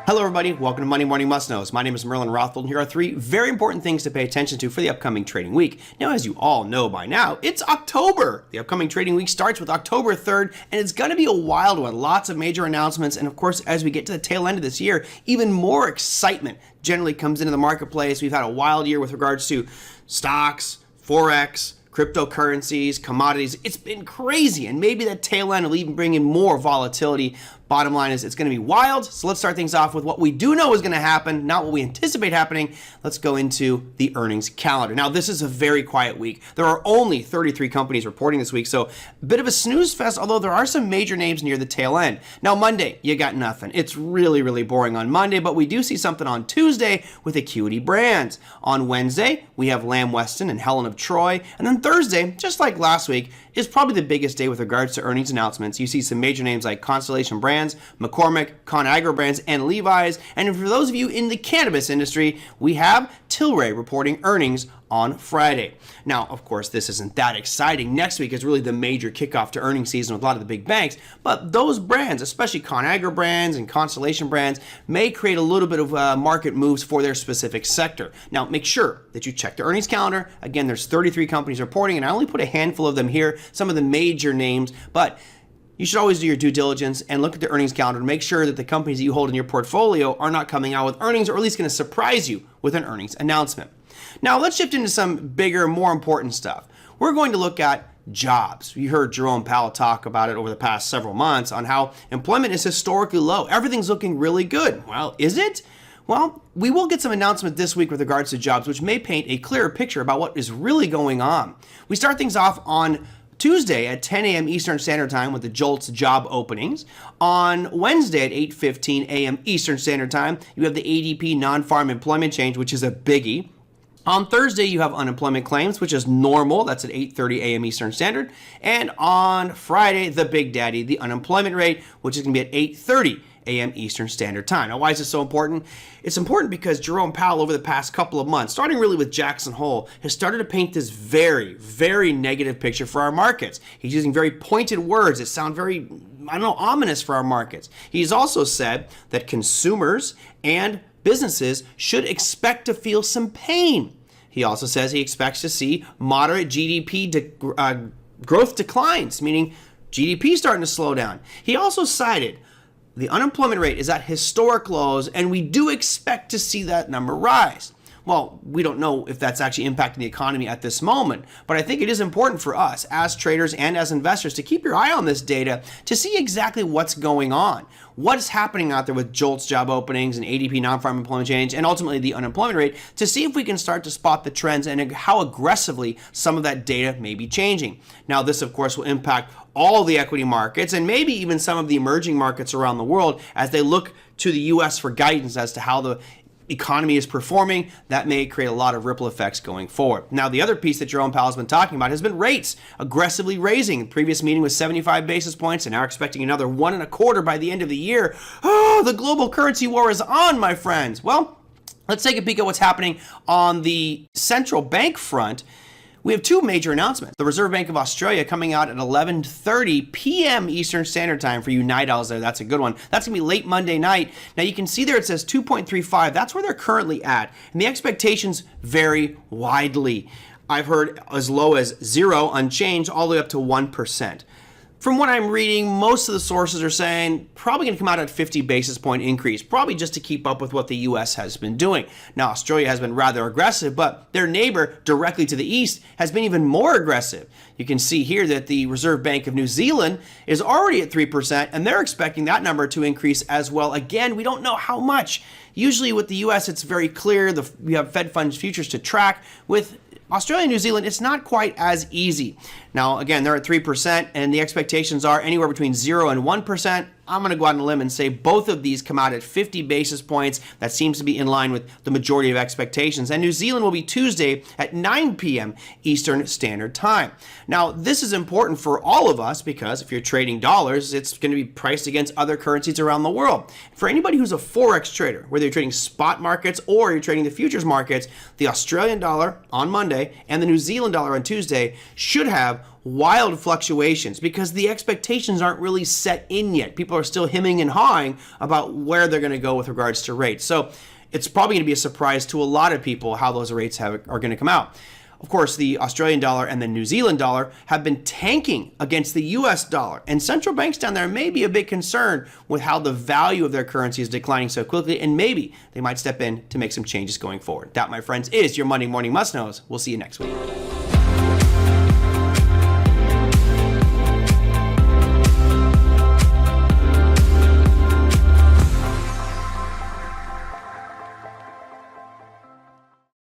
Hello everybody, welcome to Monday Morning Must Knows. My name is Merlin Rothfeld, and here are three very important things to pay attention to for the upcoming trading week. Now, as you all know by now, it's October. The upcoming trading week starts with October 3rd, and it's going to be a wild one. Lots of major announcements, and of course, as we get to the tail end of this year, even more excitement generally comes into the marketplace. We've had a wild year with regards to stocks, Forex, cryptocurrencies, commodities. It's been crazy, and maybe that tail end will even bring in more volatility. Bottom line is it's going to be wild. So let's start things off with what we do know is going to happen, not what we anticipate happening. Let's go into the earnings calendar. Now, this is a very quiet week. There are only 33 companies reporting this week, so a bit of a snooze fest, although there are some major names near the tail end. Now, Monday, you got nothing. It's really, really boring on Monday, but we do see something on Tuesday with Acuity Brands. On Wednesday, we have Lamb Weston and Helen of Troy. And then Thursday, just like last week, is probably the biggest day with regards to earnings announcements. You see some major names like Constellation Brands, McCormick, ConAgra Brands, and Levi's. And for those of you in the cannabis industry, we have Tilray reporting earnings on Friday. Now, of course, this isn't that exciting. Next week is really the major kickoff to earnings season with a lot of the big banks, but those brands, especially ConAgra Brands and Constellation Brands, may create a little bit of market moves for their specific sector. Now, make sure that you check the earnings calendar. Again, there's 33 companies reporting, and I only put a handful of them here, some of the major names, but you should always do your due diligence and look at the earnings calendar to make sure that the companies that you hold in your portfolio are not coming out with earnings, or at least going to surprise you with an earnings announcement. Now, let's shift into some bigger, more important stuff. We're going to look at jobs. You heard Jerome Powell talk about it over the past several months on how employment is historically low. Everything's looking really good. Well, is it? Well, we will get some announcement this week with regards to jobs, which may paint a clearer picture about what is really going on. We start things off on Tuesday at 10 a.m. Eastern Standard Time with the JOLTS job openings. On Wednesday at 8:15 a.m. Eastern Standard Time, you have the ADP non-farm employment change, which is a biggie. On Thursday, you have unemployment claims, which is normal. That's at 8:30 a.m. Eastern Standard. And on Friday, the big daddy, the unemployment rate, which is going to be at 8:30 a.m. Eastern Standard Time. Now, why is this so important? It's important because Jerome Powell, over the past couple of months, starting really with Jackson Hole, has started to paint this very, very negative picture for our markets. He's using very pointed words that sound very, ominous for our markets. He's also said that consumers and businesses should expect to feel some pain. He also says he expects to see moderate GDP growth declines, meaning GDP starting to slow down. He also cited the unemployment rate is at historic lows, and we do expect to see that number rise. Well, we don't know if that's actually impacting the economy at this moment, but I think it is important for us as traders and as investors to keep your eye on this data to see exactly what's going on. What's happening out there with JOLTS job openings and ADP non-farm employment change and ultimately the unemployment rate to see if we can start to spot the trends and how aggressively some of that data may be changing. Now, this, of course, will impact all the equity markets and maybe even some of the emerging markets around the world as they look to the U.S. for guidance as to how the economy is performing. That may create a lot of ripple effects going forward. Now, the other piece that Jerome Powell has been talking about has been rates aggressively raising. The previous meeting was 75 basis points, and now expecting another 1.25 by the end of the year. Oh, the global currency war is on, my friends. Well, let's take a peek at what's happening on the central bank front. We have two major announcements. The Reserve Bank of Australia coming out at 11:30 p.m. Eastern Standard Time for you night owls there. That's a good one. That's going to be late Monday night. Now, you can see there it says 2.35. That's where they're currently at. And the expectations vary widely. I've heard as low as 0 unchanged all the way up to 1%. From what I'm reading, most of the sources are saying probably going to come out at 50 basis point increase, probably just to keep up with what the U.S. has been doing. Now, Australia has been rather aggressive, but their neighbor directly to the east has been even more aggressive. You can see here that the Reserve Bank of New Zealand is already at 3%, and they're expecting that number to increase as well. Again, we don't know how much. Usually with the U.S., it's very clear. We have Fed funds futures to track. With Australia and New Zealand, it's not quite as easy. Now, again, they're at 3%, and the expectations are anywhere between 0 and 1%. I'm going to go out on a limb and say both of these come out at 50 basis points. That seems to be in line with the majority of expectations. And New Zealand will be Tuesday at 9 p.m. Eastern Standard Time. Now, this is important for all of us because if you're trading dollars, it's going to be priced against other currencies around the world. For anybody who's a Forex trader, whether you're trading spot markets or you're trading the futures markets, the Australian dollar on Monday and the New Zealand dollar on Tuesday should have wild fluctuations because the expectations aren't really set in yet. People are still hemming and hawing about where they're going to go with regards to rates. So it's probably going to be a surprise to a lot of people how those rates are going to come out. Of course, the Australian dollar and the New Zealand dollar have been tanking against the US dollar, and central banks down there may be a bit concerned with how the value of their currency is declining so quickly, and maybe they might step in to make some changes going forward. That, my friends, is your Monday Morning Must-Knows. We'll see you next week.